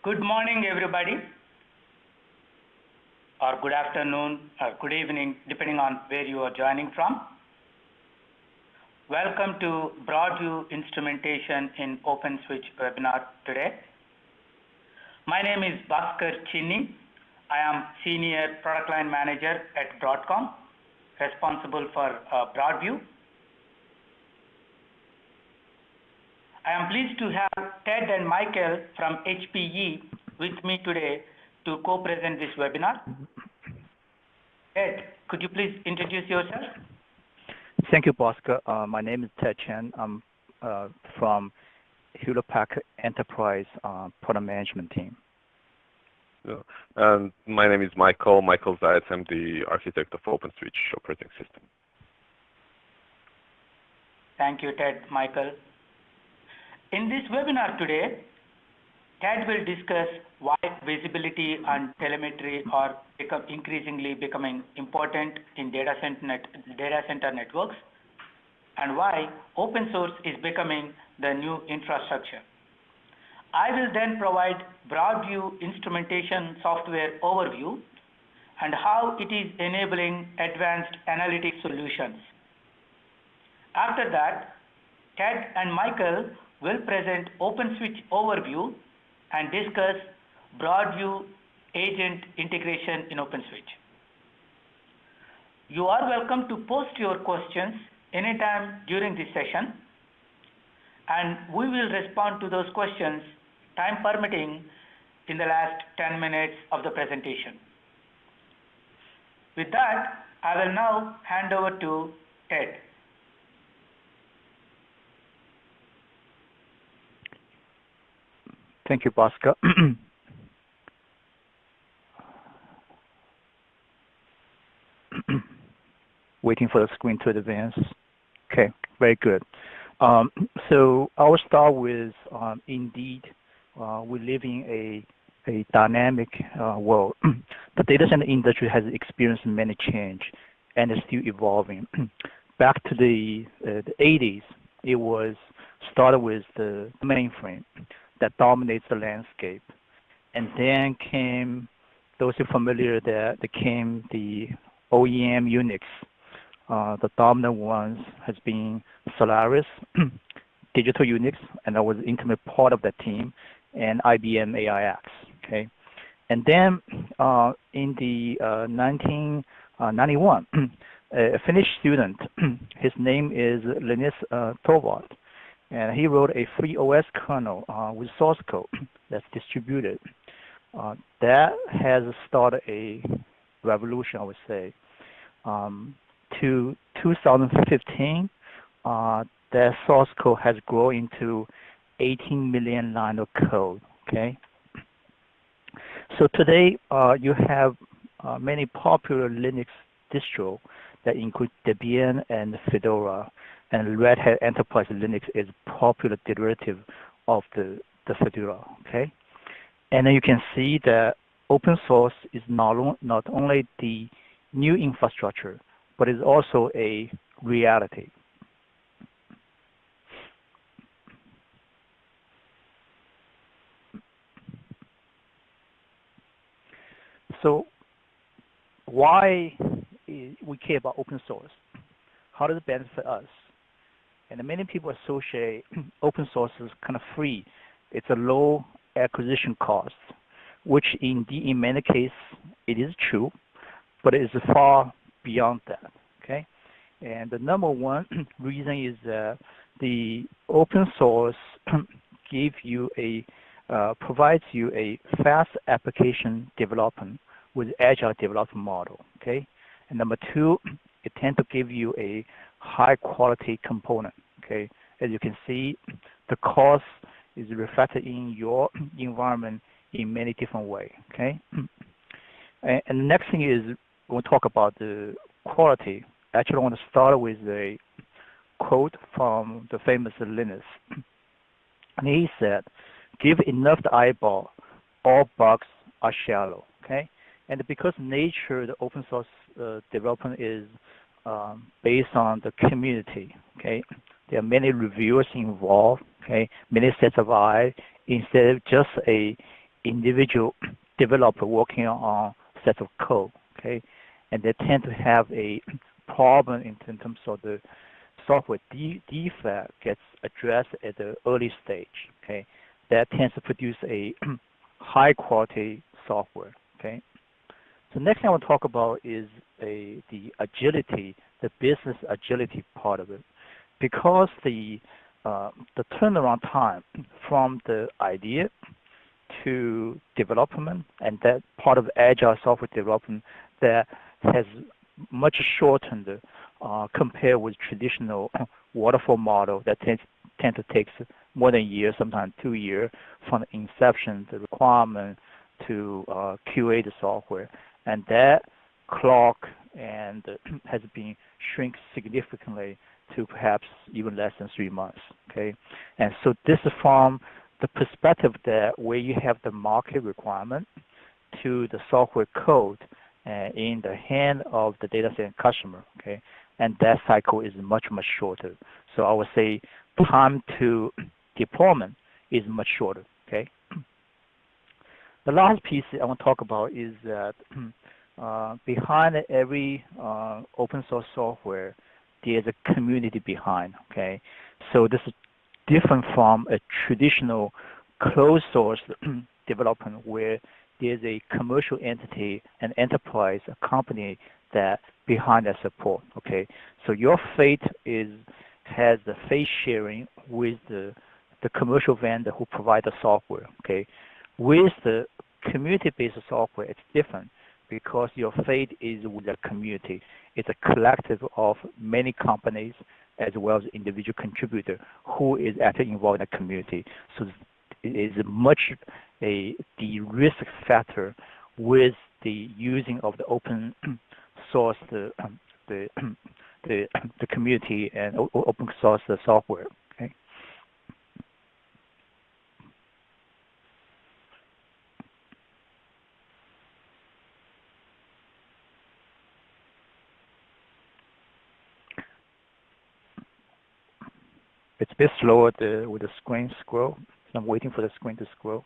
Good morning, everybody, or good afternoon, or good evening, depending on where you are joining from. Welcome to BroadView Instrumentation in OpenSwitch webinar today. My name is Bhaskar Chinni. I am Senior Product Line Manager at Broadcom, responsible for BroadView. I am pleased to have Ted and Michael from HPE with me today to co-present this webinar. Ted, could you please introduce yourself? Thank you, Bhaskar. My name is Ted Chen. I'm from Hewlett-Packard Enterprise Product Management Team. My name is Michael Zayat. I'm the architect of OpenSwitch operating system. Thank you, Ted, Michael. In this webinar today, Ted will discuss why visibility and telemetry are increasingly becoming important in data center networks, and why open source is becoming the new infrastructure. I will then provide BroadView instrumentation software overview and how it is enabling advanced analytic solutions. After that, Ted and Michael will present OpenSwitch overview and discuss BroadView agent integration in OpenSwitch. You are welcome to post your questions anytime during this session, and we will respond to those questions, time permitting, in the last 10 minutes of the presentation. With that, I will now hand over to Ted. Thank you, Bhaskar. Waiting for the screen to advance. Okay, very good. So I will start with, indeed, we live in a dynamic world. The data center industry has experienced many change and is still evolving. Back to the 80s, it was started with the mainframe that dominates the landscape. And then came, those who are familiar, that came the OEM Unix. The dominant ones has been Solaris, Digital Unix, and I was an intimate part of that team, and IBM AIX. Okay, and then in the 1991, a Finnish student, his name is Linus Torvald, and he wrote a free OS kernel with source code that's distributed. That has started a revolution, I would say. To 2015, that source code has grown into 18 million lines of code. Okay. So today, you have many popular Linux distros that include Debian and Fedora. And Red Hat Enterprise Linux is a popular derivative of the Fedora, okay? And then you can see that open source is not only the new infrastructure, but is also a reality. So why we care about open source? How does it benefit us? And many people associate open source as kind of free. It's a low acquisition cost, which indeed in many cases it is true, but it is far beyond that. Okay, and the number one reason is that the open source provides you a fast application development with agile development model. Okay, and number two, it tends to give you a high quality component. Okay, as you can see, the cost is reflected in your environment in many different ways. Okay, and the next thing is we'll talk about the quality. Actually, I want to start with a quote from the famous Linus, and he said, "Give enough the eyeball, all bugs are shallow." Okay, and because nature, the open source development is based on the community. Okay, there are many reviewers involved. Okay, many sets of eyes instead of just a individual developer working on sets of code, okay? And they tend to have a problem in terms of the software defect gets addressed at the early stage, okay? That tends to produce a high quality software, okay? So next thing I want to talk about is the agility, the business agility part of it. Because the turnaround time from the idea to development, and that part of agile software development that has much shortened compared with traditional waterfall model that tend to take more than a year, sometimes 2 years, from the inception, the requirement to QA the software. And that clock and has been shrink significantly to perhaps even less than 3 months, okay? And so this is from the perspective that where you have the market requirement to the software code in the hand of the data center customer, okay? And that cycle is much, much shorter. So I would say time to deployment is much shorter, okay? The last piece I want to talk about is that behind every open source software, there's a community behind, okay? So this is different from a traditional closed source development where there's a commercial entity, an enterprise, a company that behind that support, okay? So your fate has the fate sharing with the commercial vendor who provide the software, okay? With the community-based software, it's different because your fate is with the community. It's a collective of many companies as well as individual contributor who is actually involved in the community. So it is much the risk factor with the using of the open source, the community and open source software. Okay. It's a bit slower with the screen scroll. So I'm waiting for the screen to scroll.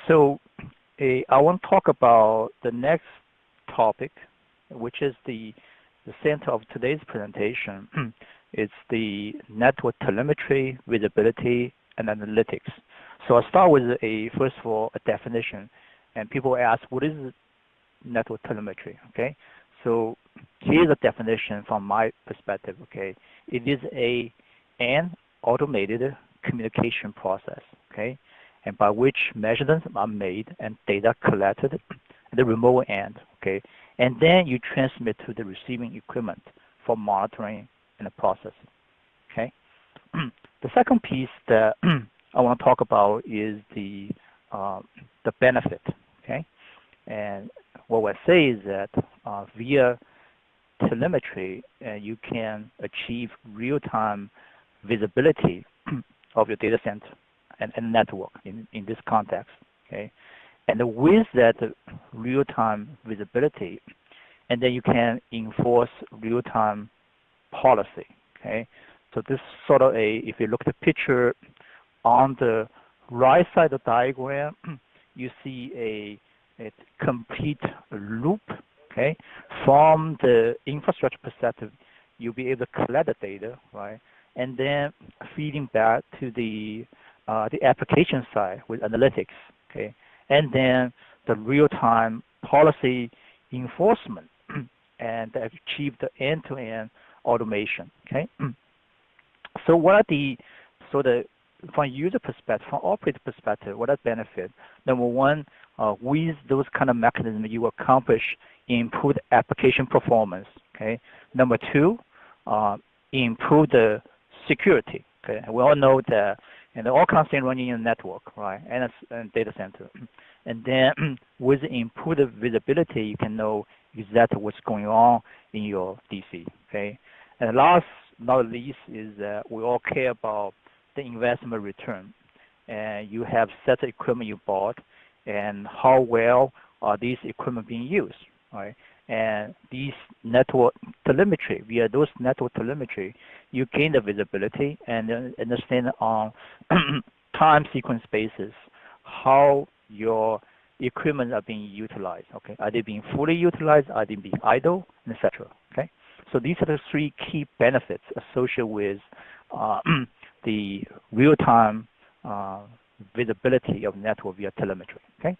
So I want to talk about the next topic, which is the center of today's presentation. It's the network telemetry, visibility, and analytics. So I'll start with first of all, a definition. And people ask, what is network telemetry? Okay. So here's a definition from my perspective, okay? It is an automated communication process, okay? And by which measurements are made and data collected at the remote end, okay? And then you transmit to the receiving equipment for monitoring and processing, okay? The second piece that I want to talk about is the benefit, okay? And what I say is that via telemetry, you can achieve real-time visibility of your data center and network in this context, okay? And with that real-time visibility, and then you can enforce real-time policy, okay? So this sort of if you look at the picture on the right side of the diagram, you see a complete loop, okay? From the infrastructure perspective, you'll be able to collect the data, right? And then feeding back to the application side with analytics, okay? And then the real-time policy enforcement and achieve the end-to-end automation, okay? So what are from user perspective, from operator perspective, what are benefits? Number one, with those kind of mechanisms, you accomplish improved application performance, okay? Number two, improve the security, okay? We all know that all kinds of things running in a network, right, and data center. And then with improved visibility, you can know exactly what's going on in your DC, okay? And last not least is that we all care about the investment return. And you have set of equipment you bought, and how well are these equipment being used, right? And these network telemetry, via those network telemetry, you gain the visibility and then understand on time sequence basis how your equipment are being utilized. Okay, are they being fully utilized? Are they being idle, etc. Okay, so these are the three key benefits associated with the real-time visibility of network via telemetry. Okay,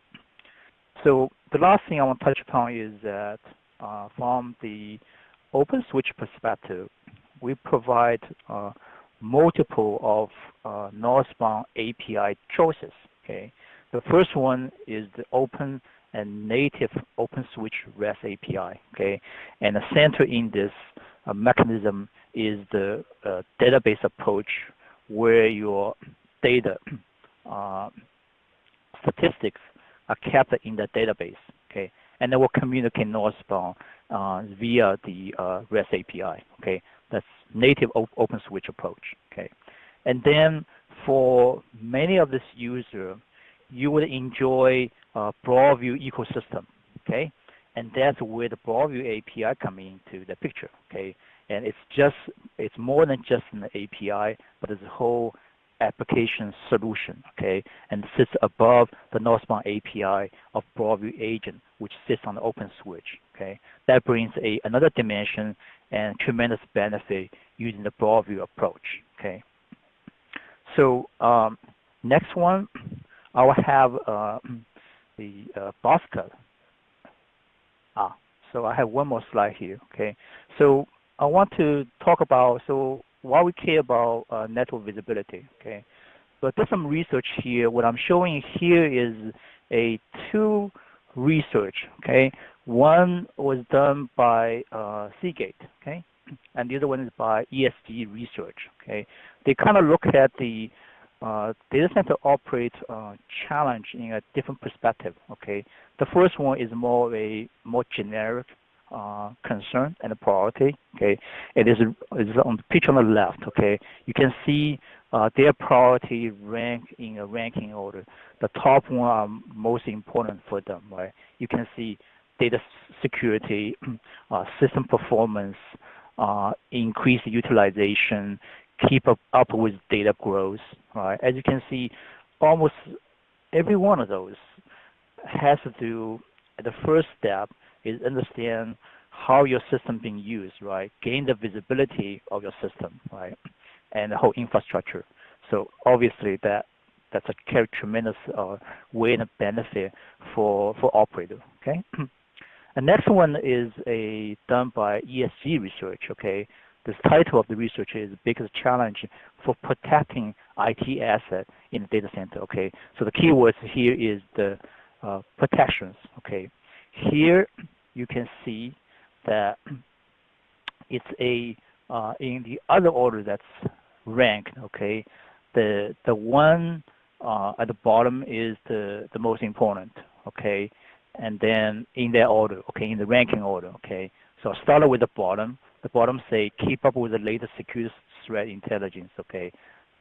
so the last thing I want to touch upon is that from the OpenSwitch perspective, we provide multiple of northbound API choices. Okay, the first one is the open and native OpenSwitch REST API. Okay, and the center in this mechanism is the database approach, where your data statistics are kept in the database. Okay, and then we'll communicate northbound via the REST API. Okay, that's native OpenSwitch approach. Okay, and then for many of this user, you would enjoy BroadView ecosystem. Okay, and that's where the BroadView API come into the picture. Okay, and it's more than just an API, but it's a whole application solution. Okay, and sits above the northbound API of BroadView agent, which sits on the OpenSwitch. Okay, that brings another dimension and tremendous benefit using the BroadView approach. Okay, so next one, I will have the box cut. So I have one more slide here. Okay, so I want to talk about why we care about network visibility. Okay, so I did some research here. What I'm showing here is two research. Okay, one was done by Seagate. Okay, and the other one is by ESG Research. Okay, they kind of look at the data center operate challenge in a different perspective. Okay, the first one is more generic concern and a priority. Okay, it is on the picture on the left. Okay, you can see their priority rank in a ranking order. The top one are most important for them. Right, you can see data security, system performance, increase utilization, keep up with data growth. Right, as you can see, almost every one of those has to do. The first step is understand how your system being used. Right, gain the visibility of your system. Right, and the whole infrastructure. So obviously that's a tremendous way and a benefit for operator. Okay. The next one is done by ESG Research. Okay, this title of the research is biggest challenge for protecting IT asset in the data center. Okay, so the keywords here is the protections. Okay, here you can see that it's in the other order that's ranked. Okay, the one at the bottom is the most important. Okay, and then in that order, okay, in the ranking order, okay. So I started with the bottom. The bottom say keep up with the latest security threat intelligence, okay.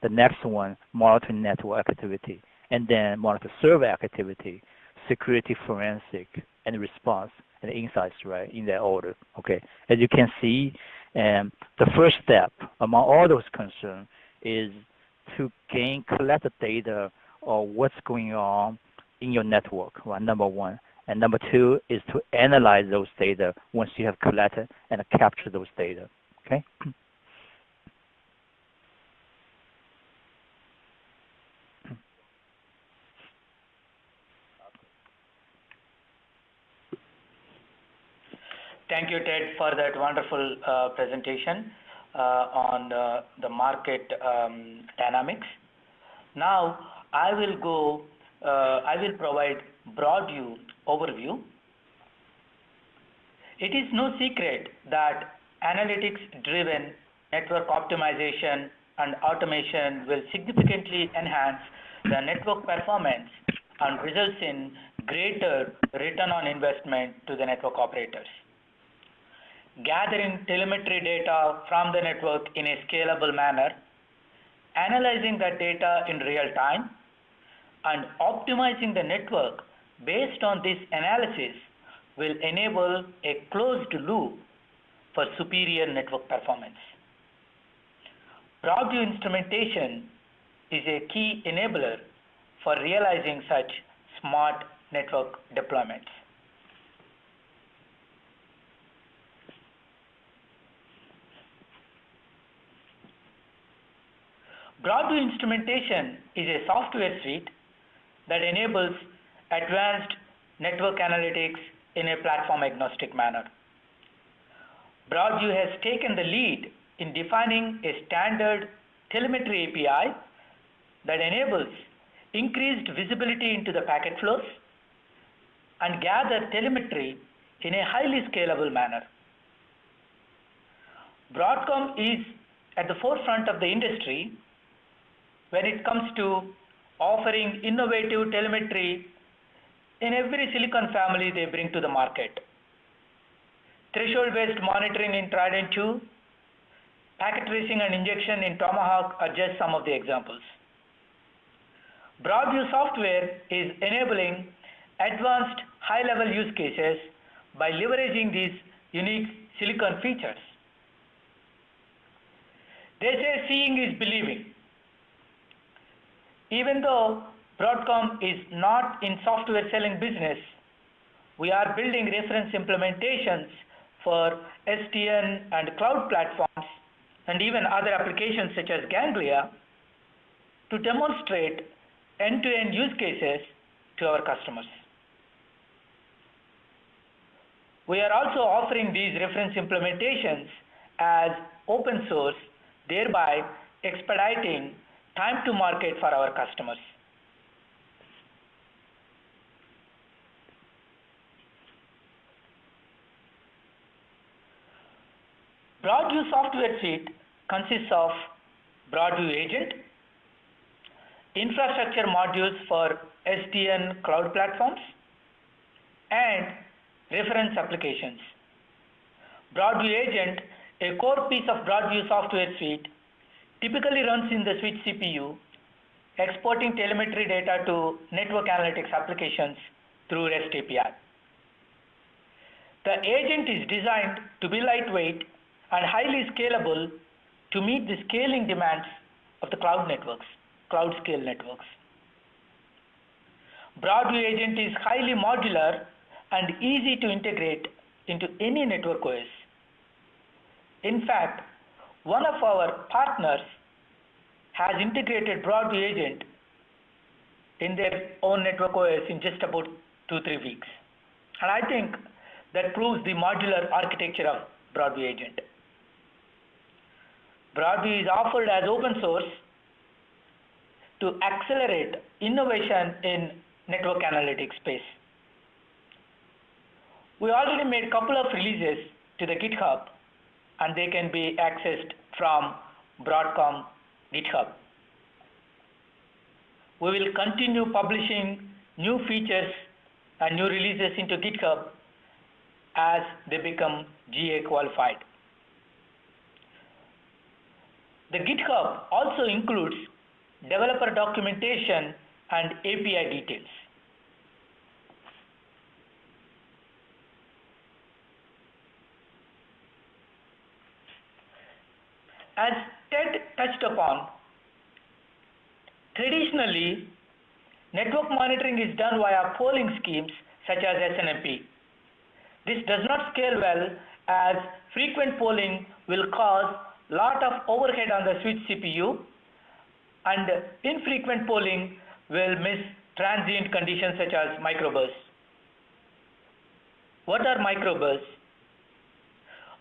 The next one, monitor network activity, and then monitor server activity, security forensic, and response, and insights, right, in that order, okay. As you can see, the first step among all those concerns is to collect the data or what's going on in your network, right, number one. And number two is to analyze those data once you have collected and captured those data. Okay. Thank you, Ted, for that wonderful presentation on the market dynamics. Now, I will provide BroadView overview. It is no secret that analytics-driven network optimization and automation will significantly enhance the network performance and results in greater return on investment to the network operators. Gathering telemetry data from the network in a scalable manner, analyzing that data in real time, and optimizing the network based on this analysis will enable a closed loop for superior network performance. BroadView instrumentation is a key enabler for realizing such smart network deployments. BroadView Instrumentation is a software suite that enables advanced network analytics in a platform-agnostic manner. BroadView has taken the lead in defining a standard telemetry API that enables increased visibility into the packet flows and gather telemetry in a highly scalable manner. Broadcom is at the forefront of the industry when it comes to offering innovative telemetry in every silicon family they bring to the market. Threshold-based monitoring in Trident 2, packet tracing and injection in Tomahawk are just some of the examples. BroadView software is enabling advanced high-level use cases by leveraging these unique silicon features. They say seeing is believing. Even though Broadcom is not in software selling business, we are building reference implementations for SDN and cloud platforms and even other applications such as Ganglia to demonstrate end-to-end use cases to our customers. We are also offering these reference implementations as open source, thereby expediting time to market for our customers. BroadView software suite consists of BroadView Agent, infrastructure modules for SDN cloud platforms, and reference applications. BroadView Agent, a core piece of BroadView software suite, typically runs in the switch CPU, exporting telemetry data to network analytics applications through REST API. The agent is designed to be lightweight and highly scalable to meet the scaling demands of the cloud scale networks. BroadView Agent is highly modular and easy to integrate into any network OS. In fact, one of our partners has integrated BroadView Agent in their own network OS in just about 2-3 weeks. And I think that proves the modular architecture of BroadView Agent. BroadView is offered as open source to accelerate innovation in network analytics space. We already made a couple of releases to the GitHub, and they can be accessed from Broadcom GitHub. We will continue publishing new features and new releases into GitHub as they become GA qualified. The GitHub also includes developer documentation and API details. As Ted touched upon, traditionally, network monitoring is done via polling schemes such as SNMP. This does not scale well as frequent polling will cause a lot of overhead on the switch CPU, and infrequent polling will miss transient conditions such as microbursts. What are microbursts?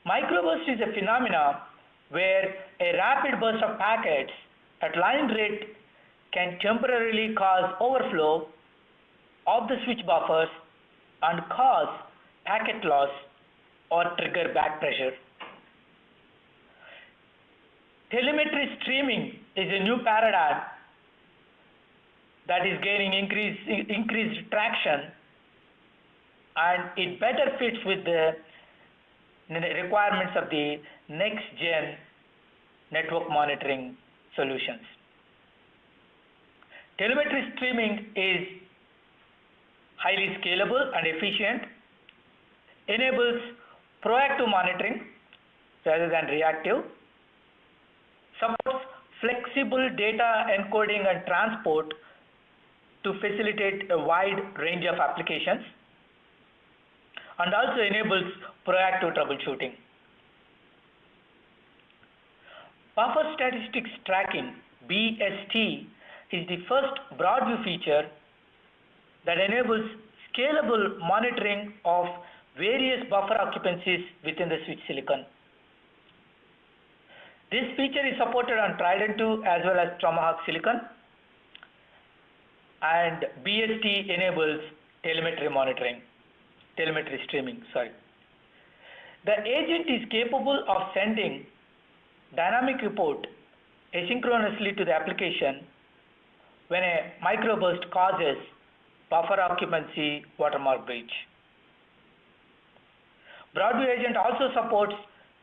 Microburst is a phenomena where a rapid burst of packets at line rate can temporarily cause overflow of the switch buffers and cause packet loss or trigger back pressure. Telemetry streaming is a new paradigm that is gaining increased traction, and it better fits with the requirements of the next gen network monitoring solutions. Telemetry streaming is highly scalable and efficient, enables proactive monitoring rather than reactive, supports flexible data encoding and transport to facilitate a wide range of applications, and also enables proactive troubleshooting. Buffer statistics tracking, BST, is the first BroadView feature that enables scalable monitoring of various buffer occupancies within the switch silicon. This feature is supported on Trident 2 as well as Tomahawk silicon, and BST enables telemetry streaming. The agent is capable of sending dynamic report asynchronously to the application when a microburst causes buffer occupancy watermark breach. BroadView agent also supports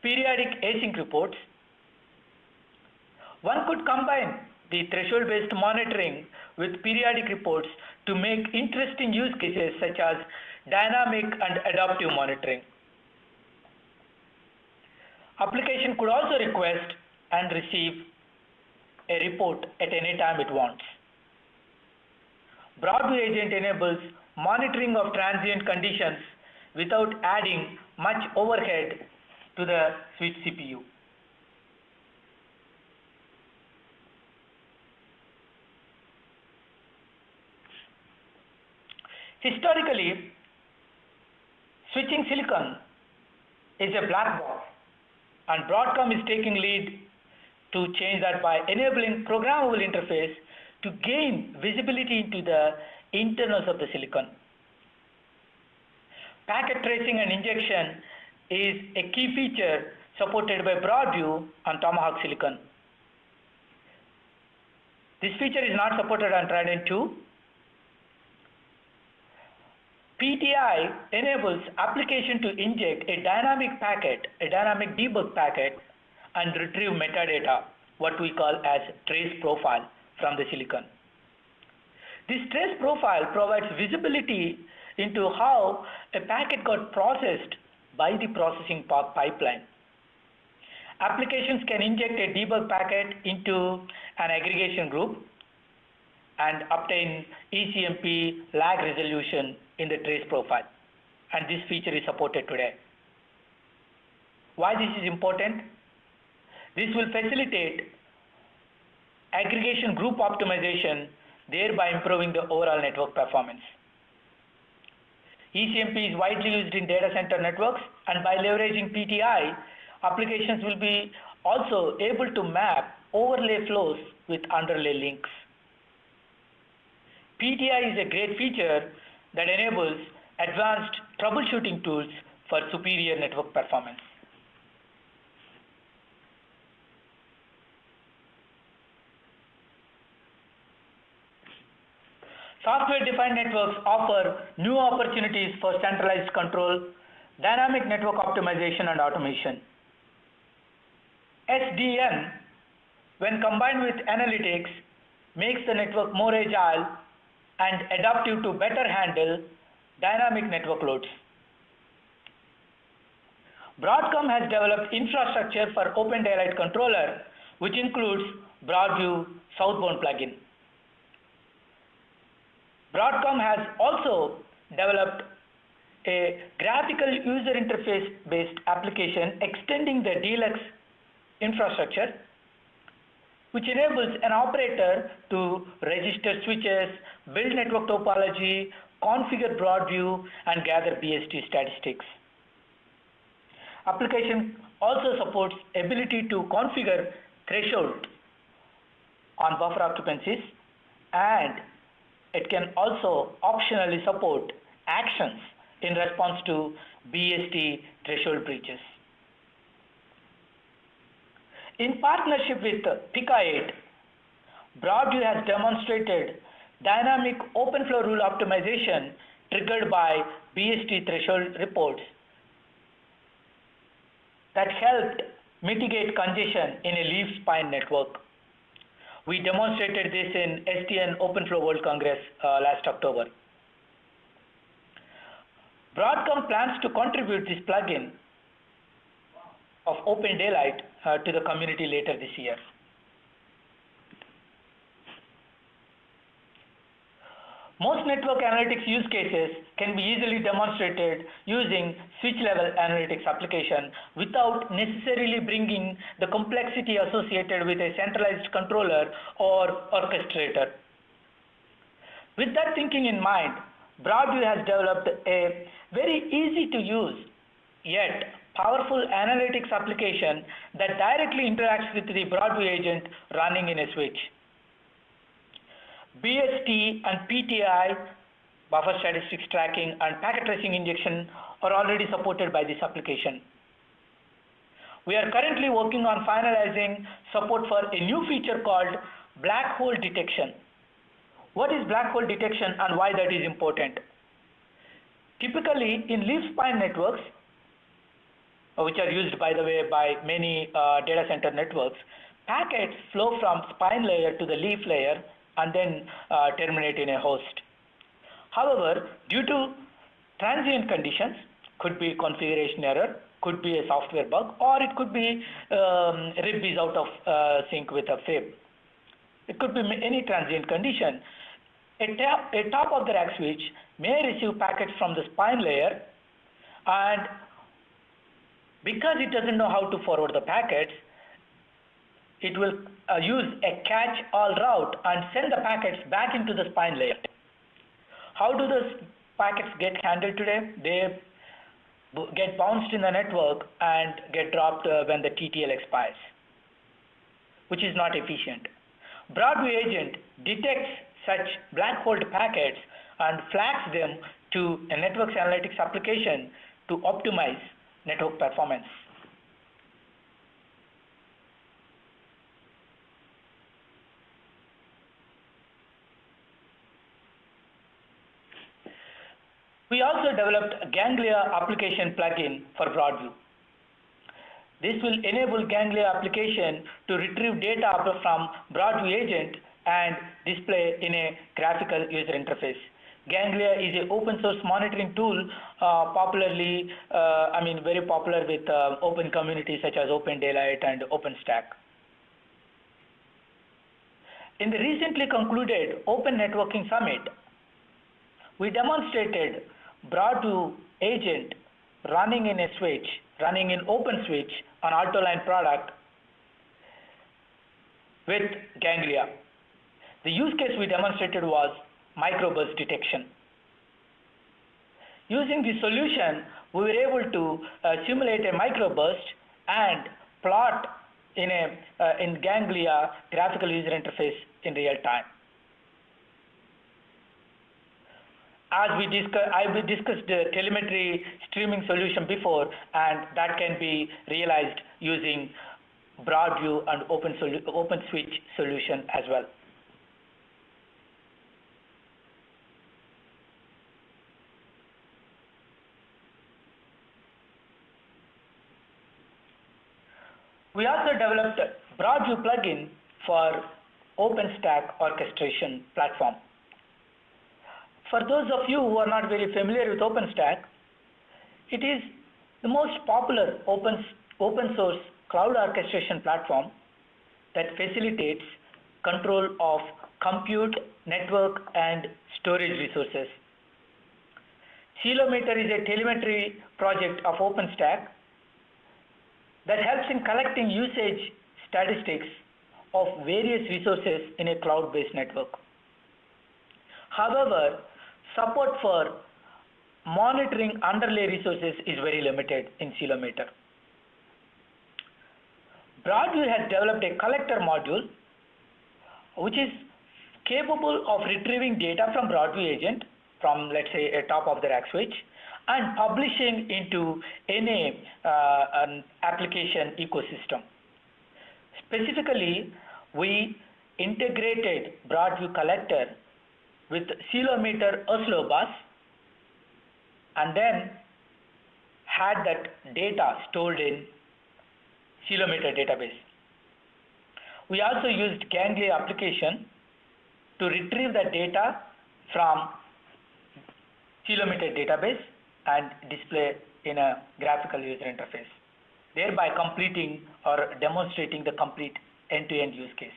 periodic async reports. One could combine the threshold-based monitoring with periodic reports to make interesting use cases such as dynamic and adaptive monitoring. Application could also request and receive a report at any time it wants. BroadView agent enables monitoring of transient conditions without adding much overhead to the switch CPU. Historically, switching silicon is a black box, and Broadcom is taking lead to change that by enabling programmable interface to gain visibility into the internals of the silicon. Packet tracing and injection is a key feature supported by BroadView on Tomahawk silicon. This feature is not supported on Trident 2. PTI enables application to inject a dynamic packet, a dynamic debug packet, and retrieve metadata, what we call as trace profile from the silicon. This trace profile provides visibility into how a packet got processed by the processing pipeline. Applications can inject a debug packet into an aggregation group and obtain ECMP lag resolution in the trace profile, and this feature is supported today. Why this is important? This will facilitate aggregation group optimization, thereby improving the overall network performance. ECMP is widely used in data center networks, and by leveraging PTI, applications will be also able to map overlay flows with underlay links. PTI is a great feature that enables advanced troubleshooting tools for superior network performance. Software-defined networks offer new opportunities for centralized control, dynamic network optimization, and automation. SDN, when combined with analytics, makes the network more agile and adaptive to better handle dynamic network loads. Broadcom has developed infrastructure for Open Daylight Controller, which includes BroadView Southbound plugin. Broadcom has also developed a graphical user interface based application extending the DLX infrastructure, which enables an operator to register switches, build network topology, configure BroadView, and gather BST statistics. Application also supports ability to configure threshold on buffer occupancies, and it can also optionally support actions in response to BST threshold breaches. In partnership with PICA8, BroadView has demonstrated dynamic open flow rule optimization triggered by BST threshold reports that helped mitigate congestion in a leaf-spine network. We demonstrated this in SDN OpenFlow World Congress last October. Broadcom plans to contribute this plugin of Open Daylight to the community later this year. Most network analytics use cases can be easily demonstrated using switch-level analytics application without necessarily bringing the complexity associated with a centralized controller or orchestrator. With that thinking in mind, BroadView has developed a very easy to use yet powerful analytics application that directly interacts with the BroadView agent running in a switch. BST and PTI, buffer statistics tracking, and packet tracing injection are already supported by this application. We are currently working on finalizing support for a new feature called black hole detection. What is black hole detection and why that is important? Typically, in leaf-spine networks, which are used, by the way, by many data center networks, packets flow from spine layer to the leaf layer and then terminate in a host. However, due to transient conditions, could be configuration error, could be a software bug, or it could be RIB is out of sync with a fib. It could be any transient condition. A top of the rack switch may receive packets from the spine layer, and because it doesn't know how to forward the packets, it will use a catch-all route and send the packets back into the spine layer. How do those packets get handled today? They get bounced in the network and get dropped when the TTL expires, which is not efficient. BroadView agent detects such black hole packets and flags them to a network analytics application to optimize network performance. We also developed a Ganglia application plugin for BroadView. This will enable Ganglia application to retrieve data from BroadView agent and display in a graphical user interface. Ganglia is an open source monitoring tool, very popular with open communities such as Open Daylight and OpenStack. In the recently concluded Open Networking Summit, we demonstrated BroadView agent running in a switch, running in OpenSwitch on AltoLine product with Ganglia. The use case we demonstrated was microburst detection. Using the solution, we were able to simulate a microburst and plot in Ganglia graphical user interface in real time. As I discussed the telemetry streaming solution before, and that can be realized using BroadView and OpenSwitch solution as well. We also developed a BroadView plugin for OpenStack orchestration platform. For those of you who are not very familiar with OpenStack, it is the most popular open source cloud orchestration platform that facilitates control of compute, network, and storage resources. Telemetry is a telemetry project of OpenStack that helps in collecting usage statistics of various resources in a cloud-based network. However, support for monitoring underlay resources is very limited in Telemetry. BroadView has developed a collector module which is capable of retrieving data from BroadView agent from, let's say, a top of the rack switch and publishing into any an application ecosystem. Specifically, we integrated BroadView collector with Telemetry Oslo bus and then had that data stored in Telemetry database. We also used Ganglia application to retrieve the data from Telemetry database and display in a graphical user interface, thereby completing or demonstrating the complete end-to-end use case.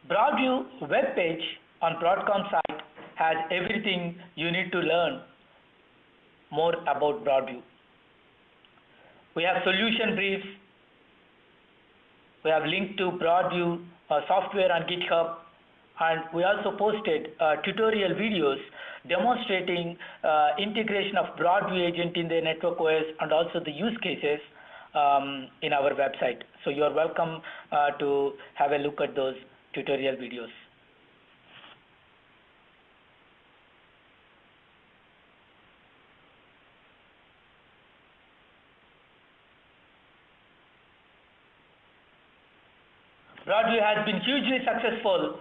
BroadView web page on Broadcom site has everything you need to learn more about BroadView. We have solution briefs. We have linked to BroadView software on GitHub, and we also posted tutorial videos demonstrating integration of BroadView agent in the network OS and also the use cases in our website. So you are welcome to have a look at those tutorial videos. BroadView has been hugely successful,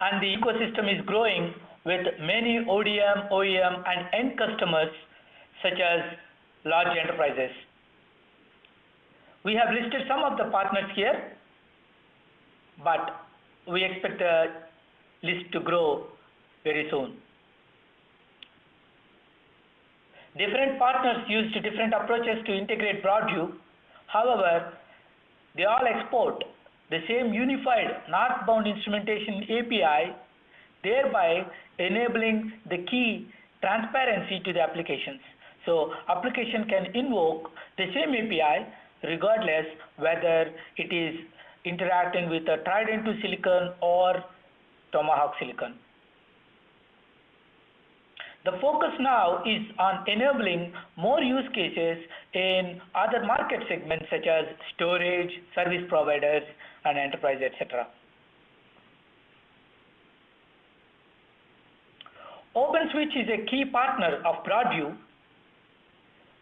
and the ecosystem is growing with many ODM, OEM, and end customers such as large enterprises. We have listed some of the partners here, but we expect the list to grow very soon. Different partners used different approaches to integrate BroadView. However, they all export the same unified northbound instrumentation API, thereby enabling the key transparency to the applications. So application can invoke the same API regardless whether it is interacting with a Trident 2 silicon or Tomahawk silicon. The focus now is on enabling more use cases in other market segments such as storage, service providers, and enterprise, etc. OpenSwitch is a key partner of BroadView,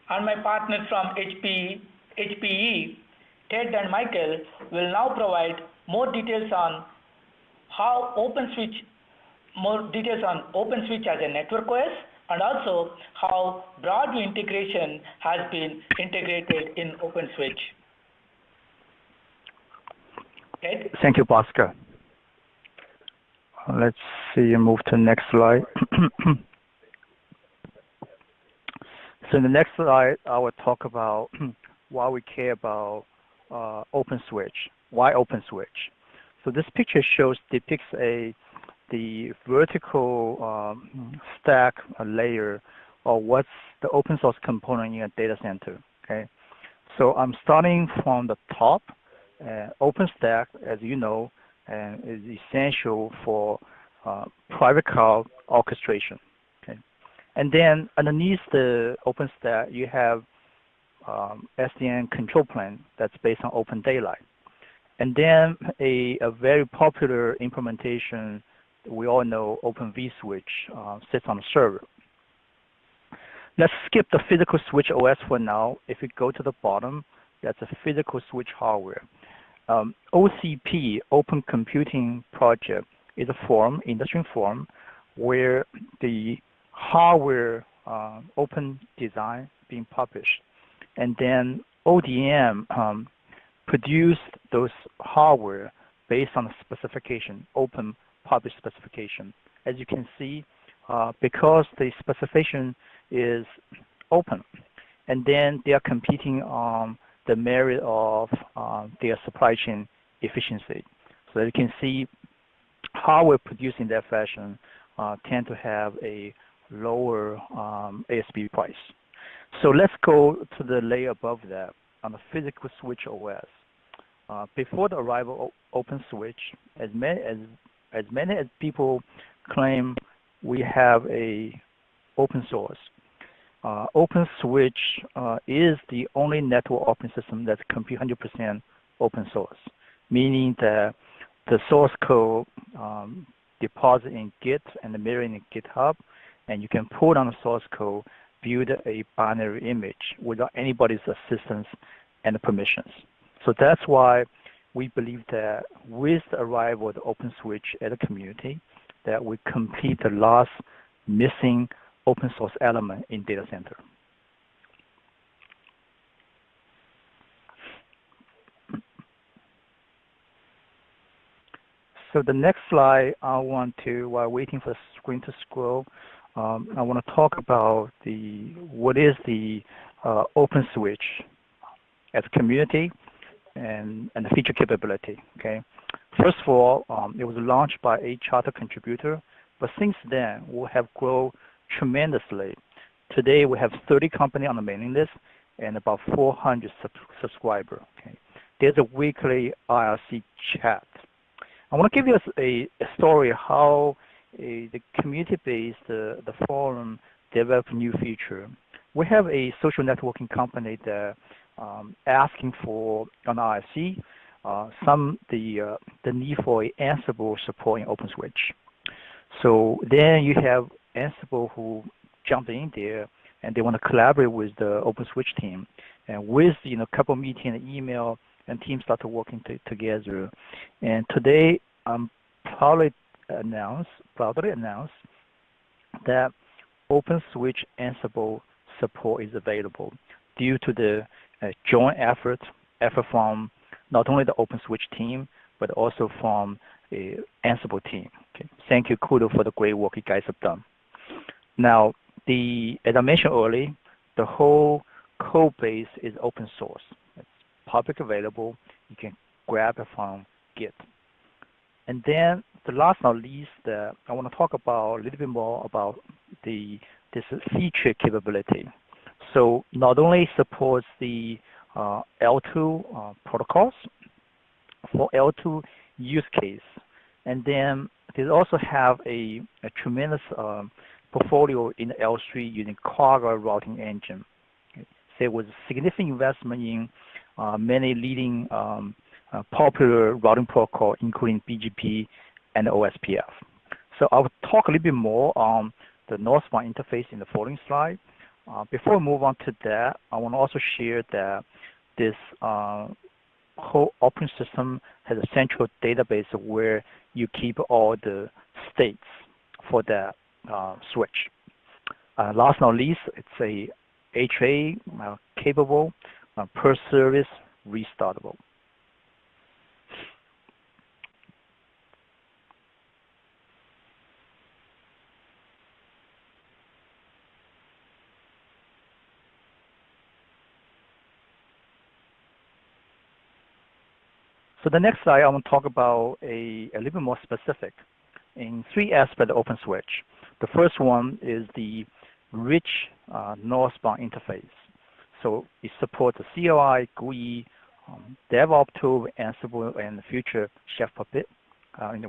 and my partners from HPE, Ted and Michael, will now provide more details on OpenSwitch as a network OS, and also how BroadView integration has been integrated in OpenSwitch. Ted? Thank you, Bhaskar. Let's see, move to the next slide. So in the next slide, I will talk about why we care about OpenSwitch. Why OpenSwitch? So this picture depicts the vertical stack layer of what's the open source component in a data center. Okay, so I'm starting from the top. OpenStack, as you know, is essential for private cloud orchestration. Okay, and then underneath the OpenStack, you have SDN control plane that's based on Open Daylight, and then a very popular implementation we all know, Open vSwitch, sits on the server. Let's skip the physical switch OS for now. If you go to the bottom, that's a physical switch hardware. OCP, Open Computing Project, is a forum, industry forum, where the hardware open design being published. And then ODM produced those hardware based on the specification, open published specification. As you can see, because the specification is open, and then they are competing on the merit of their supply chain efficiency. So you can see hardware produced in that fashion tend to have a lower ASP price. So let's go to the layer above that on the physical switch OS. Before the arrival of OpenSwitch, as many as people claim we have a open source, OpenSwitch is the only network operating system that's complete 100% open source, meaning that the source code deposit in Git and the mirroring in GitHub, and you can pull down the source code, build a binary image without anybody's assistance and permissions. So that's why we believe that with the arrival of the OpenSwitch as a community, that we complete the last missing open source element in data center. So the next slide, I want to, while waiting for the screen to scroll, I want to talk about what is the OpenSwitch as a community and the feature capability. Okay, First of all, it was launched by a charter contributor, but since then, we have grown tremendously. Today, we have 30 companies on the mailing list and about 400 subscribers. Okay. There's a weekly IRC chat. I want to give you a story how the community-based the forum develop new feature. We have a social networking company that asking for an IRC, the need for Ansible support in OpenSwitch. So then you have Ansible who jump in there and they want to collaborate with the OpenSwitch team. And with a couple meeting and email, and teams started working together. And today I'm proudly announce that OpenSwitch Ansible support is available due to the joint effort from not only the OpenSwitch team, but also from the Ansible team. Okay. Thank you, kudos for the great work you guys have done. Now, as I mentioned earlier, the whole code base is open source. It's public available. You can grab it from Git. And then the last but not least, I want to talk about a little bit more about this feature capability. So not only supports the L2 protocols for L2 use case, and then they also have a tremendous portfolio in the L3 using Quagga routing engine. Okay. So there was significant investment in many leading popular routing protocol, including BGP and OSPF. So I will talk a little bit more on the northbound interface in the following slide. Before we move on to that, I want to also share that this whole open system has a central database where you keep all the states for that switch. Last but not least, it's a HA capable, per service, restartable. So the next slide, I want to talk about a little bit more specific in three aspects of OpenSwitch. The first one is the rich northbound interface. So it supports the CLI, GUI, DevOps tool, Ansible, and the future Chef Puppet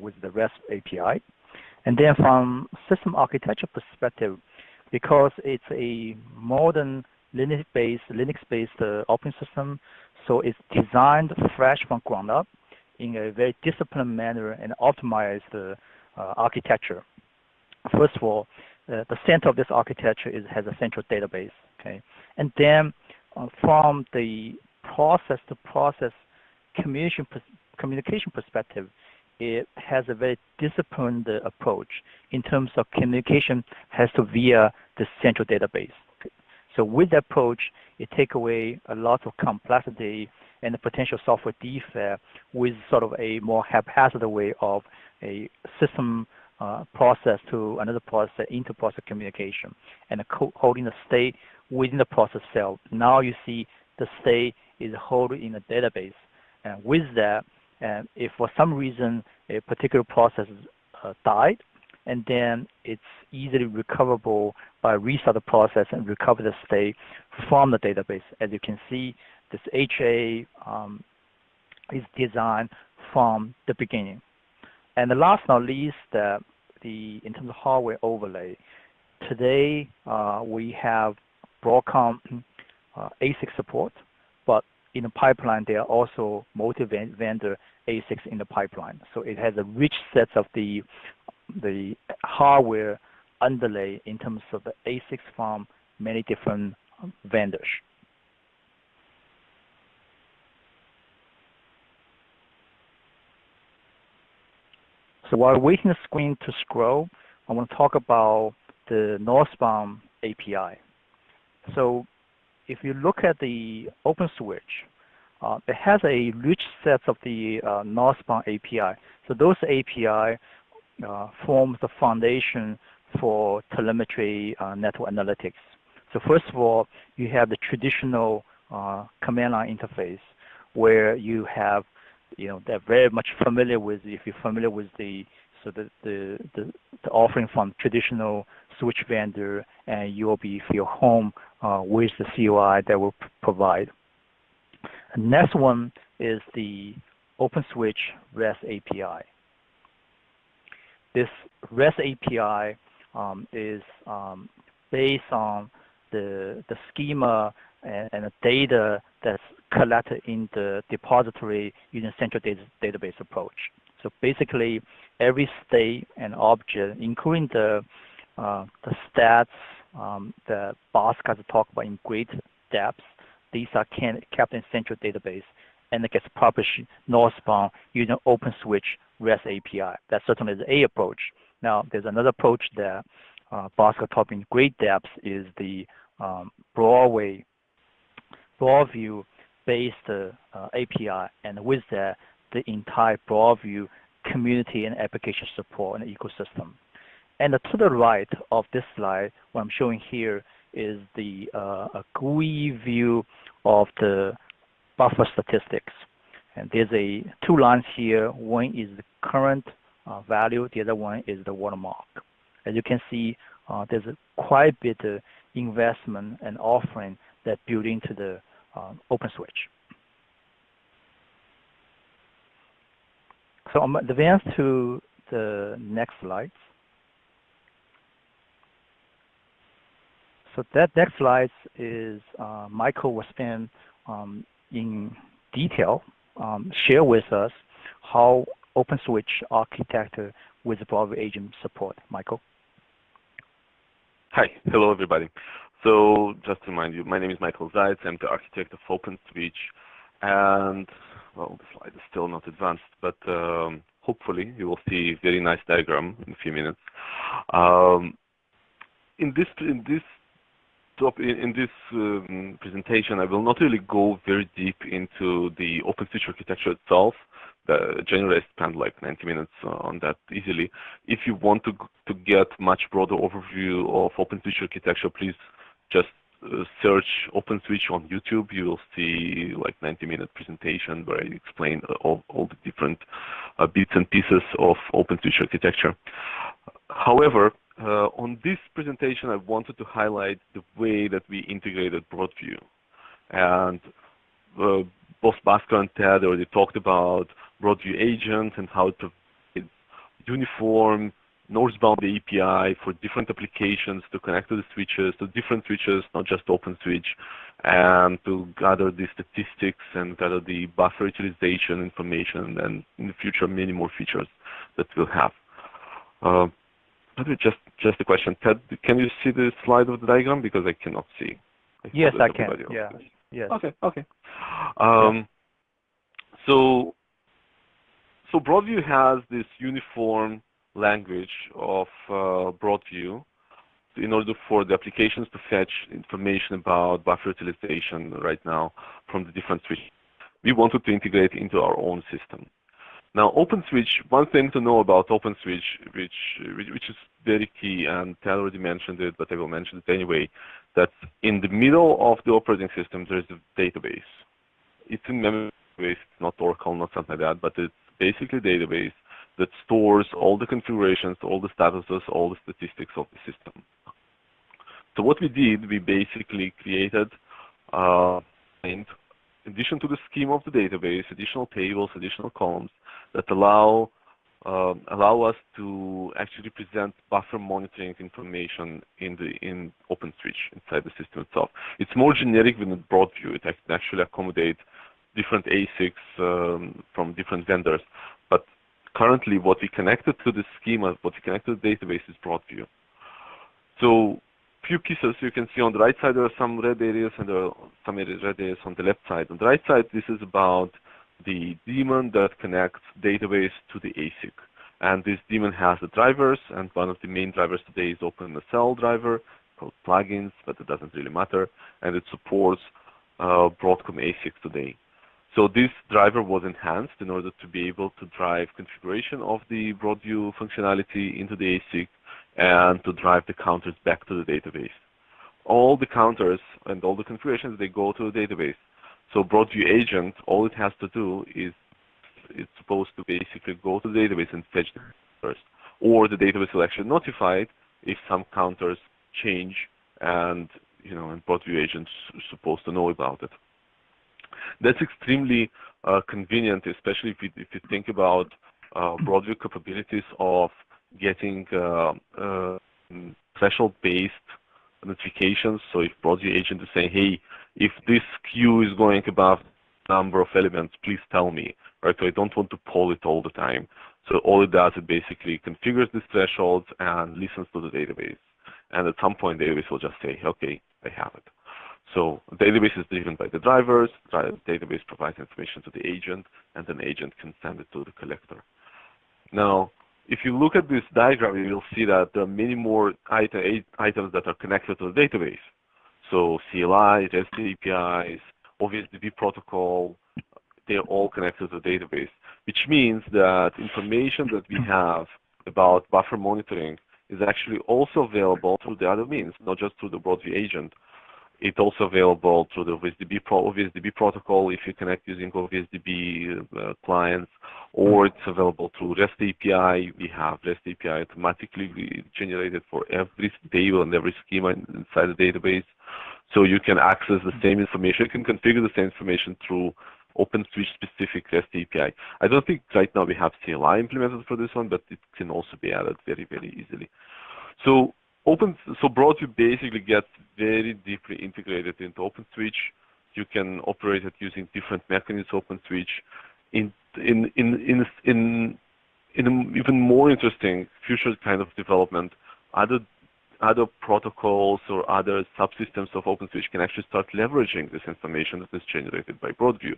with the REST API. And then from system architecture perspective, because it's a modern Linux-based operating system, so it's designed fresh from ground up in a very disciplined manner and optimized architecture. First of all, the center of this architecture has a central database, okay? And then from the process-to-process communication perspective, it has a very disciplined approach in terms of communication has to via the central database. Okay? So with that approach, it takes away a lot of complexity and the potential software defect with sort of a more haphazard way of a system process to another process, inter-process communication, and holding the state within the process cell. Now you see the state is held in a database. And with that, if for some reason a particular process died, and then it's easily recoverable by restart the process and recover the state from the database. As you can see, this HA is designed from the beginning. And the last but not least, in terms of hardware overlay, today we have Broadcom ASIC support, but in the pipeline there are also multi-vendor ASICs in the pipeline. So it has a rich set of the hardware underlay in terms of the ASICs from many different vendors. So while waiting the screen to scroll, I want to talk about the northbound API. So if you look at the OpenSwitch, it has a rich set of the northbound API. So those API forms the foundation for telemetry network analytics. So first of all, you have the traditional command line interface where you have they're very much familiar with. If you're familiar with the offering from traditional switch vendor, and you'll be feel home with the COI that will provide. The next one is the OpenSwitch REST API. This REST API is based on the schema and the data that's collected in the depository using central database approach. So basically, every state and object, including the stats that Bhaskar talked about in great depth, these are kept in central database, and it gets published northbound using OpenSwitch REST API. That certainly is a approach. Now, there's another approach that Bhaskar talked in great depth is the BroadView-based API, and with that, the entire BroadView community and application support and ecosystem. And to the right of this slide, what I'm showing here is the GUI view of the buffer statistics. And there's two lines here. One is the current value. The other one is the watermark. As you can see, there's quite a bit of investment and offering that built into the OpenSwitch. So I'm advanced to the next slide. So that next slide is Michael will spend in detail share with us how OpenSwitch architecture with BroadView agent support. Michael. Hi, hello everybody. So just to remind you, my name is Michael Zayats. I'm the architect of OpenSwitch, and well, the slide is still not advanced, but hopefully you will see a very nice diagram in a few minutes. In this presentation, I will not really go very deep into the OpenSwitch architecture itself. Generally, I spend like 90 minutes on that easily. If you want to get much broader overview of OpenSwitch architecture, please just search OpenSwitch on YouTube. You will see like 90-minute presentation where I explain all the different bits and pieces of OpenSwitch architecture. However, on this presentation, I wanted to highlight the way that we integrated BroadView. And both Bhaskar and Ted already talked about BroadView agent and how to uniform northbound API for different applications to connect to the switches, to different switches, not just OpenSwitch, and to gather the statistics and gather the buffer utilization information, and in the future, many more features that we'll have. Just a question, Ted, can you see the slide of the diagram? Because I cannot see. Yes, I can. Yeah. Yes. Okay. So BroadView has this uniform language of BroadView in order for the applications to fetch information about buffer utilization right now from the different switches. We wanted to integrate into our own system. Now, OpenSwitch, one thing to know about OpenSwitch, which is very key, and Ted already mentioned it, but I will mention it anyway, that in the middle of the operating system, there's a database. It's in memory base, not Oracle, not something like that, but it's basically a database that stores all the configurations, all the statuses, all the statistics of the system. So what we did, we basically created, in addition to the schema of the database, additional tables, additional columns that allow us to actually present buffer monitoring information in OpenSwitch inside the system itself. It's more generic than BroadView. It can actually accommodate different ASICs from different vendors. But currently, what we connected to the schema, what we connected to the database is BroadView. So few pieces you can see on the right side, there are some red areas and there are some red areas on the left side. On the right side, this is about the daemon that connects database to the ASIC. And this daemon has the drivers, and one of the main drivers today is OpenSL driver called plugins, but it doesn't really matter. And it supports Broadcom ASICs today. So this driver was enhanced in order to be able to drive configuration of the BroadView functionality into the ASIC and to drive the counters back to the database. All the counters and all the configurations, they go to the database. So BroadView agent, all it has to do is it's supposed to basically go to the database and fetch the first, or the database will actually notify it if some counters change, and and BroadView agent is supposed to know about it. That's extremely convenient, especially if you think about BroadView capabilities of getting threshold-based notifications. So if BroadView agent is saying, hey, if this queue is going above number of elements, please tell me, right? So I don't want to poll it all the time. So all it does, it basically configures these thresholds and listens to the database. And at some point, the database will just say, okay, I have it. So the database is driven by the drivers. The database provides information to the agent, and then the agent can send it to the collector. Now, if you look at this diagram, you'll see that there are many more items that are connected to the database. So CLI, REST APIs, OVSDB protocol, they're all connected to the database, which means that information that we have about buffer monitoring is actually also available through the other means, not just through the BroadView agent. It's also available through the OVSDB protocol if you connect using OVSDB clients, or it's available through REST API. We have REST API automatically generated for every table and every schema inside the database. So you can access the same information. You can configure the same information through OpenSwitch specific REST API. I don't think right now we have CLI implemented for this one, but it can also be added very, very easily. So BroadView basically gets very deeply integrated into OpenSwitch. You can operate it using different mechanisms of OpenSwitch. In an even more interesting future kind of development, other protocols or other subsystems of OpenSwitch can actually start leveraging this information that is generated by BroadView.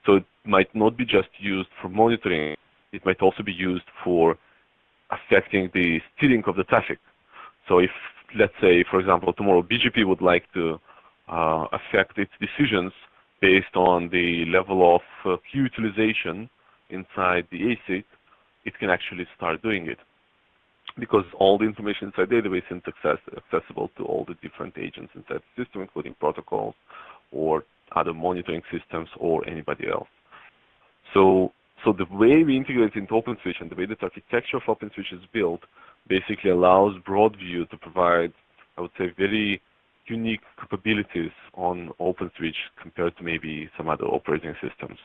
So it might not be just used for monitoring. It might also be used for affecting the steering of the traffic. So if, let's say, for example, tomorrow BGP would like to affect its decisions based on the level of queue utilization inside the ASIC, it can actually start doing it, because all the information inside the database is accessible to all the different agents inside the system, including protocols or other monitoring systems or anybody else. So the way we integrate into OpenSwitch and the way that architecture of OpenSwitch is built basically allows BroadView to provide, I would say, very unique capabilities on OpenSwitch compared to maybe some other operating systems.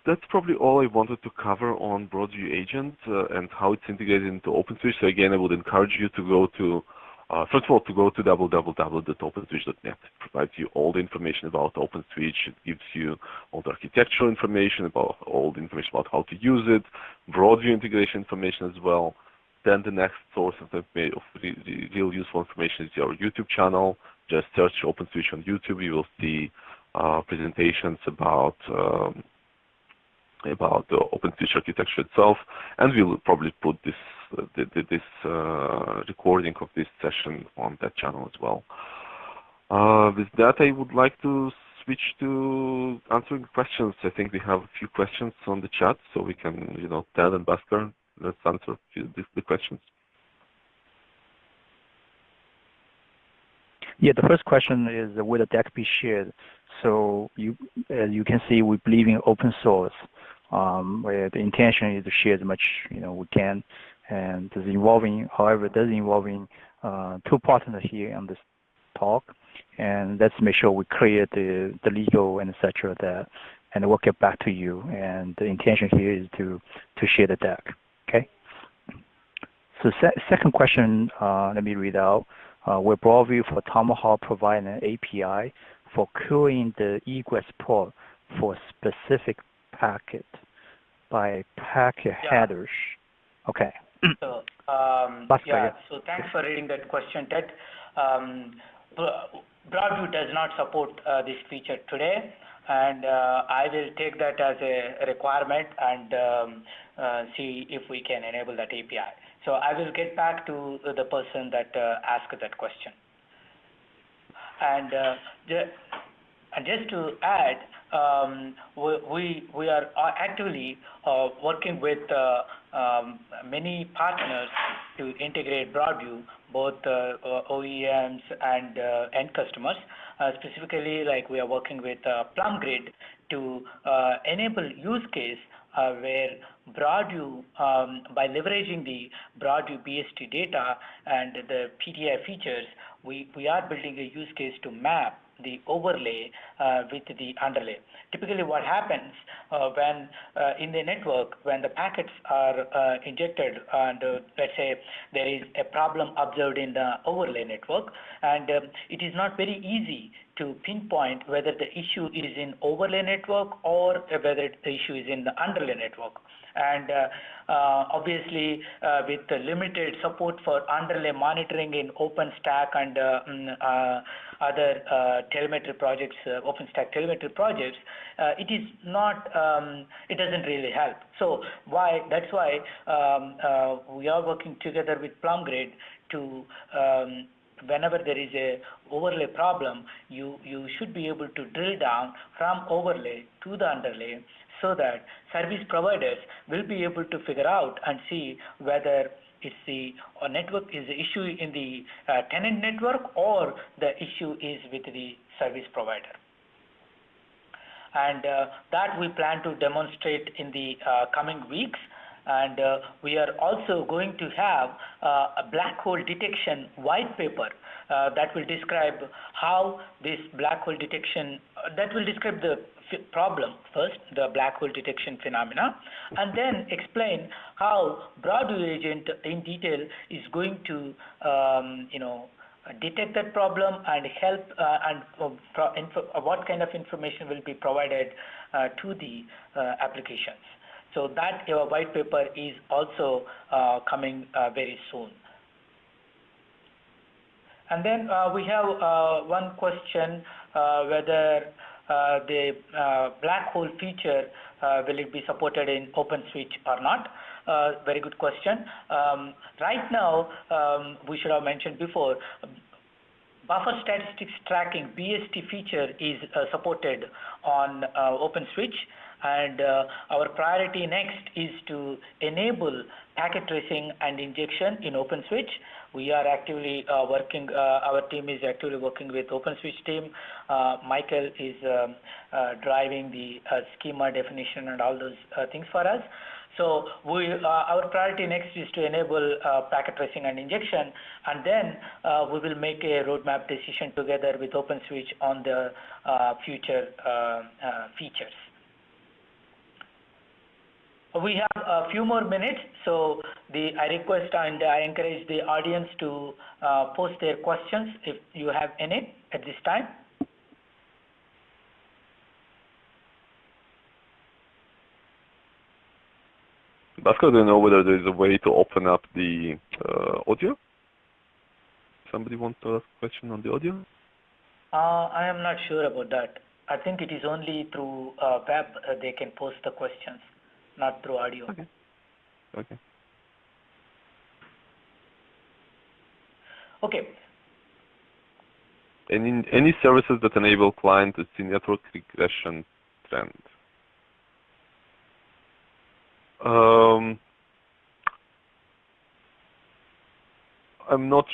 That's probably all I wanted to cover on BroadView agent and how it's integrated into OpenSwitch. So again, I would encourage you to go to, first of all, to go to www.openswitch.net. It provides you all the information about OpenSwitch. It gives you all the architectural information, about all the information about how to use it, BroadView integration information as well. Then the next source of real useful information is your YouTube channel. Just search OpenSwitch on YouTube. You will see presentations about the OpenSwitch architecture itself, and we'll probably put this recording of this session on that channel as well. With that, I would like to switch to answering questions. I think we have a few questions on the chat, so we can, Ted and Bhaskar, let's answer the questions. Yeah, the first question is, will the deck be shared? So as you can see, we believe in open source, where the intention is to share as much we can, and does involving two partners here on this talk, and let's make sure we clear the legal and etc. that, and we'll get back to you. And the intention here is to share the deck. Okay. So second question, let me read out. Will BroadView for Tomahawk provide an API for queuing the egress port for specific packet by packet headers? Okay. So, yeah. So thanks for reading that question, Ted. BroadView does not support this feature today, and I will take that as a requirement and see if we can enable that API. So I will get back to the person that asked that question. And just to add, we are actively working with many partners to integrate BroadView, both OEMs and end customers. Specifically, like we are working with PlumGrid to enable use case where BroadView, by leveraging the BroadView BST data and the PTI features, we are building a use case to map the overlay with the underlay. Typically what happens when in the network, when the packets are injected and let's say there is a problem observed in the overlay network, and it is not very easy to pinpoint whether the issue is in overlay network or whether the issue is in the underlay network. And obviously with the limited support for underlay monitoring in OpenStack and other telemetry projects, OpenStack telemetry projects, it is not, it doesn't really help. So that's why we are working together with PlumGrid to whenever there is a overlay problem, you should be able to drill down from overlay to the underlay, so that service providers will be able to figure out and see whether it's the network is the issue in the tenant network or the issue is with the service provider. And that we plan to demonstrate in the coming weeks. And we are also going to have a black hole detection white paper that will describe how this black hole detection, that will describe the problem first, the black hole detection phenomena, and then explain how BroadView agent in detail is going to detect that problem and help and what kind of information will be provided to the applications. So that white paper is also coming very soon. And then we have one question whether the black hole feature will it be supported in OpenSwitch or not? Very good question. Right now, we should have mentioned before, buffer statistics tracking BST feature is supported on OpenSwitch, and our priority next is to enable packet tracing and injection in OpenSwitch. We are actively working, our team is actively working with OpenSwitch team. Michael is driving the schema definition and all those things for us. So our priority next is to enable packet tracing and injection, and then we will make a roadmap decision together with OpenSwitch on the future features. We have a few more minutes, so I request and I encourage the audience to post their questions if you have any at this time. Bhaskar, do you know whether there is a way to open up the audio? Somebody wants to ask a question on the audio? I am not sure about that. I think it is only through web they can post the questions, not through audio. Okay. Okay. Okay. Any services that enable client to see network regression trend? I'm not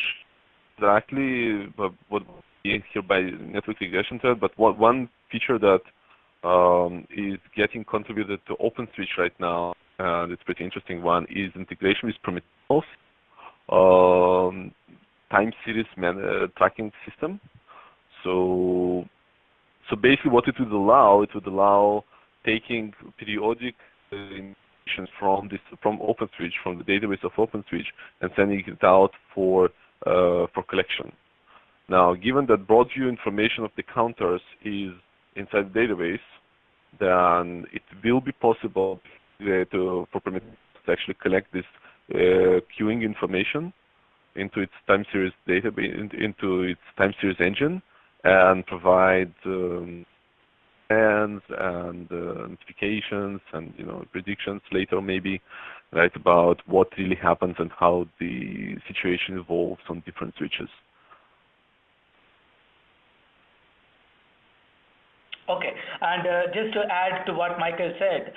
exactly what we here by network regression trend, but one feature that is getting contributed to OpenSwitch right now, and it's a pretty interesting one, is integration with Prometheus time series tracking system. So basically what it would allow taking periodic information from OpenSwitch, from the database of OpenSwitch, and sending it out for collection. Now, given that BroadView information of the counters is inside the database, then it will be possible for Prometheus to actually collect this queuing information into its time series database, into its time series engine, and provide and notifications and predictions later maybe, right, about what really happens and how the situation evolves on different switches. Okay, And just to add to what Michael said,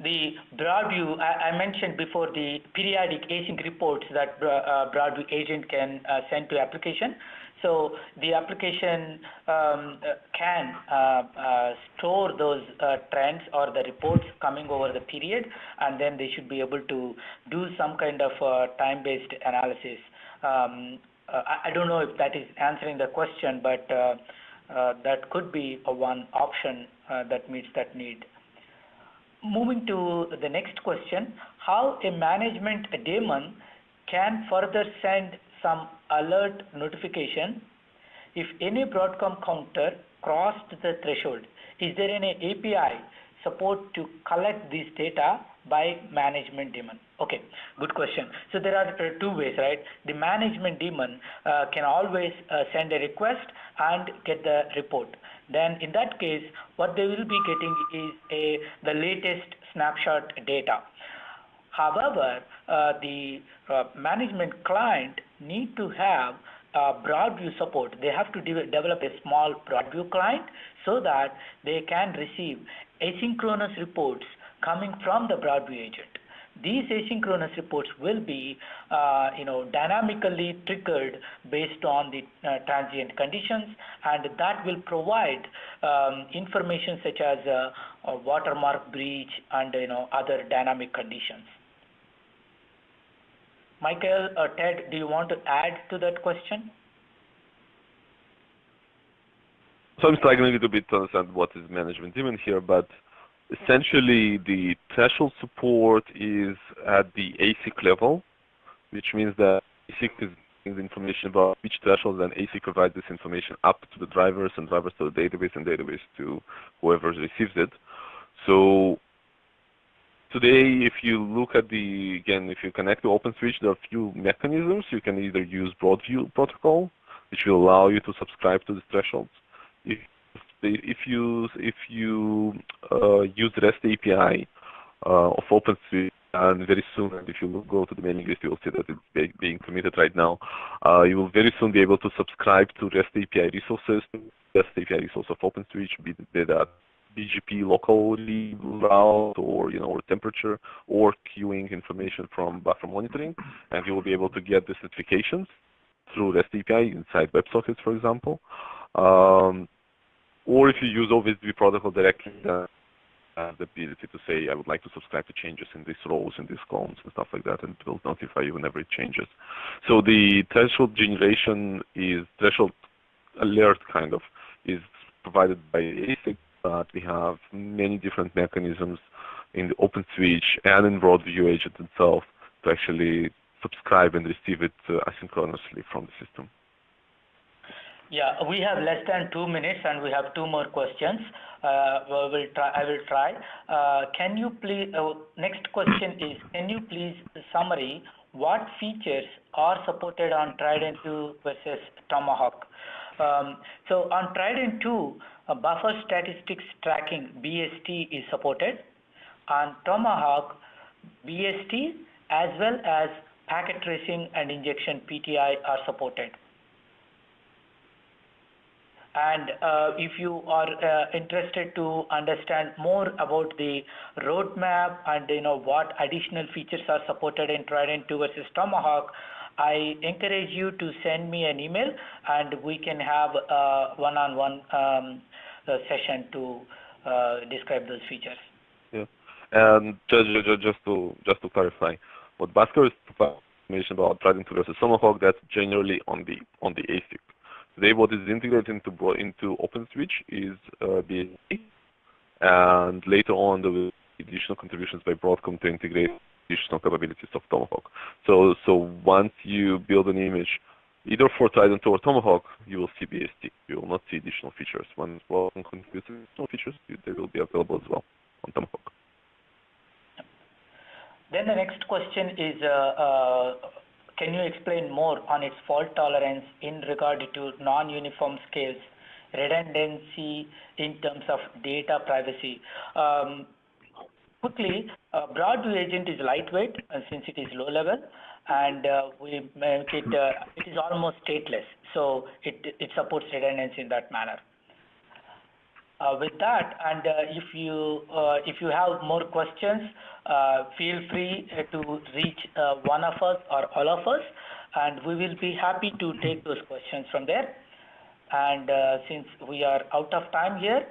the BroadView, I mentioned before the periodic async reports that BroadView agent can send to application. So the application can store those trends or the reports coming over the period, and then they should be able to do some kind of time-based analysis. I don't know if that is answering the question, but that could be one option that meets that need. Moving to the next question, how a management daemon can further send some alert notification if any Broadcom counter crossed the threshold. Is there any API support to collect this data by management daemon? Okay, good question. So there are two ways, right? The management daemon can always send a request and get the report. Then in that case, what they will be getting is the latest snapshot data. However, the management client need to have BroadView support. They have to develop a small BroadView client so that they can receive asynchronous reports coming from the BroadView agent. These asynchronous reports will be dynamically triggered based on the transient conditions, and that will provide information such as a watermark breach and other dynamic conditions. Michael or Ted, do you want to add to that question? So I'm struggling a little bit to understand what is management daemon here, but essentially the threshold support is at the ASIC level, which means that ASIC is giving the information about which threshold, and ASIC provides this information up to the drivers and drivers to the database and database to whoever receives it. So today, if you look at if you connect to OpenSwitch, there are a few mechanisms. You can either use BroadView protocol, which will allow you to subscribe to the thresholds. If you use REST API of OpenSwitch, and very soon, and if you go to the mailing list, you will see that it's being committed right now. You will very soon be able to subscribe to REST API resources, REST API resource of OpenSwitch, be that BGP locally route or or temperature or queuing information from buffer monitoring, and you will be able to get these notifications through REST API inside WebSockets, for example. Or if you use OVSB protocol directly, the ability to say, I would like to subscribe to changes in these rows, in these columns, and stuff like that, and it will notify you whenever it changes. So the threshold generation threshold alert is provided by ASIC, but we have many different mechanisms in the OpenSwitch and in BroadView agent itself to actually subscribe and receive it asynchronously from the system. Yeah, we have less than 2 minutes and we have 2 more questions. I will try. Can you please, next question is, can you please summary what features are supported on Trident 2 versus Tomahawk? So on Trident 2, buffer statistics tracking BST is supported. On Tomahawk, BST as well as packet tracing and injection PTI are supported. And if you are interested to understand more about the roadmap and what additional features are supported in Trident 2 versus Tomahawk, I encourage you to send me an email and we can have a one-on-one session to describe those features. Yeah, and just to clarify, what Bhaskar is providing information about Trident 2 versus Tomahawk, that's generally on the ASIC. Today, what is integrated into OpenSwitch is BST, and later on there will be additional contributions by Broadcom to integrate additional capabilities of Tomahawk. So once you build an image, either for Trident or Tomahawk, you will see BST. You will not see additional features. Once Broadcom contributes additional features, they will be available as well on Tomahawk. Then the next question is, can you explain more on its fault tolerance in regard to non-uniform scales, redundancy in terms of data privacy? Quickly, BroadView agent is lightweight since it is low level, and we make it is almost stateless, so it supports redundancy in that manner. With that, and if you have more questions, feel free to reach one of us or all of us, and we will be happy to take those questions from there. And since we are out of time here,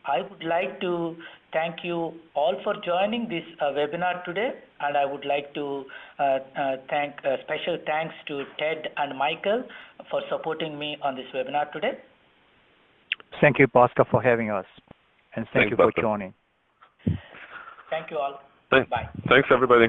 I would like to thank you all for joining this webinar today, and I would like to thank special thanks to Ted and Michael for supporting me on this webinar today. Thank you, Bhaskar, for having us, and thank you for Bhaskar. joining. Thank you all. Bye. Bye. Thanks, everybody.